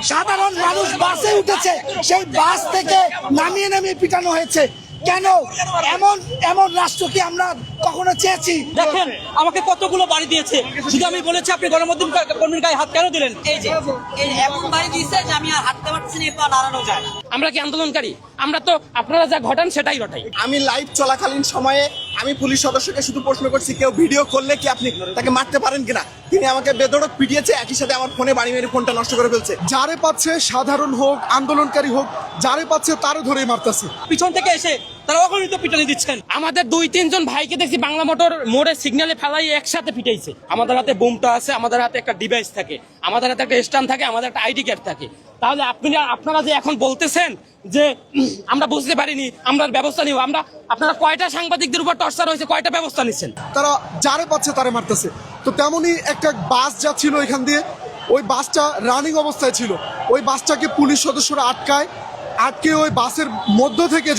সাধারণ মানুষ বাসে উঠেছে, সেই বাস থেকে নামিয়ে নামিয়ে পিটানো হয়েছে। কেন? এমন এমন রাষ্ট্র কি আমরা কখনো চেয়েছি? দেখেন আমাকে কতগুলো বাড়ি দিয়েছে, শুধু আমি বলেছি আপনি গণমাধ্যম কর্মীর গায়ে হাত কেন দিলেন? এই যে এমন বাড়ি দিয়েছে যে আমি আর হাঁটতে পারছি না, পা দাঁড়ানো যায়। আমরা কি আন্দোলনকারী? আমরা তো আপনারা যা ঘটান সেটাই ঘটাই। আমি লাইভ চলাকালীন সময়ে আমি পুলিশ সদস্যকে শুধু প্রশ্ন করছি, কেউ ভিডিও করলে কি আপনি তাকে মারতে পারেন কিনা? তিনি আমাকে বেধড়ক পিটিয়েছে, একই সাথে আমার ফোনে বাড়ি মেরে ফোনটা নষ্ট করে ফেলছে। যারে পাচ্ছে, সাধারণ হোক আন্দোলনকারী হোক, যারে পাচ্ছে তারে ধরেই মারতেছে। পিছন থেকে এসে তারা অগণিত পিটানি দিচ্ছেন। আমাদের 2-3 জন ভাইকে দেখছি বাংলা মোটর মোড়ে সিগন্যালে ফেলাই একসাথে পিটাইছে। আমাদের হাতে বোমটা আছে, আমাদের হাতে একটা ডিভাইস থাকে, আমাদের হাতে একটা স্ট্যান্ড থাকে, আমাদের একটা আইডি কার্ড থাকে। তাহলে আপনারা যে এখন বলতেছেন যে আমরা বুঝতে পারিনি, আমরা ব্যবস্থা নিব, আপনারা কয়টা সাংবাদিকদের উপর টর্চার হয়েছে, কয়টা ব্যবস্থা নিচ্ছেন? তারা যারে পাচ্ছে তারে মারতেছে। তো তেমনই একটা বাস যাচ্ছিল এখান দিয়ে, ওই বাসটা রানিং অবস্থায় ছিল, ওই বাসটাকে পুলিশ সদস্যরা আটকে ওই বাসের মধ্য থেকে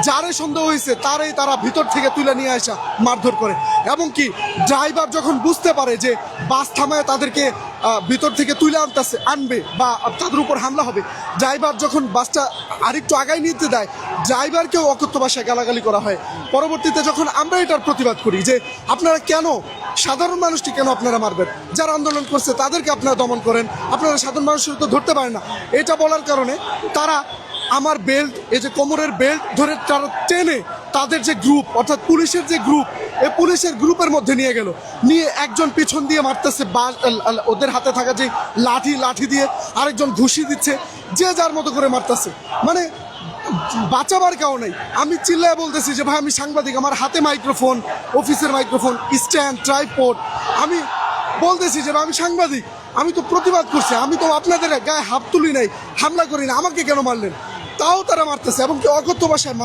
যারে সন্দেহ হয়েছে তারাই তারা ভিতর থেকে তুলে নিয়ে আসা মারধর করে। এবং কি ড্রাইভার যখন বুঝতে পারে যে বাস থামায় তাদেরকে ভিতর থেকে তুলে আনবে বা তাদের উপর হামলা হবে, ড্রাইভার যখন বাসটা আরেকটু আগায় নিতে দেয়, ড্রাইভারকেও অকথ্য ভাষায় গালাগালি করা হয়। পরবর্তীতে যখন আমরা এটার প্রতিবাদ করি যে আপনারা কেন সাধারণ মানুষটি কেন আপনারা মারবেন, যারা আন্দোলন করছে তাদেরকে আপনারা দমন করেন, আপনারা সাধারণ মানুষের তো ধরতে পারেন না, এটা বলার কারণে তারা আমার বেল্ট, এই যে কোমরের বেল্ট ধরে তারা টেনে তাদের যে গ্রুপ, অর্থাৎ পুলিশের যে গ্রুপ, এই পুলিশের গ্রুপের মধ্যে নিয়ে একজন পিছন দিয়ে মারতেছে, ওদের হাতে থাকা যে লাঠি দিয়ে আরেকজন ঘুষি দিচ্ছে, যে যার মতো করে মারতেছে। মানে বাঁচাবার কেউ নেই। আমি চিল্লায় বলতেছি যে ভাই আমি সাংবাদিক, আমার হাতে মাইক্রোফোন, অফিসের মাইক্রোফোন, স্ট্যান্ড, ট্রাইপড, আমি বলতেছি যে আমি সাংবাদিক, আমি তো প্রতিবাদ করছি, আমি তো আপনাদের গায়ে হাত তুলি নাই, হামলা করি না, আমাকে কেন মারলেন? তাও তারা মারতেছে এবং কি অকথ্য ভাষায়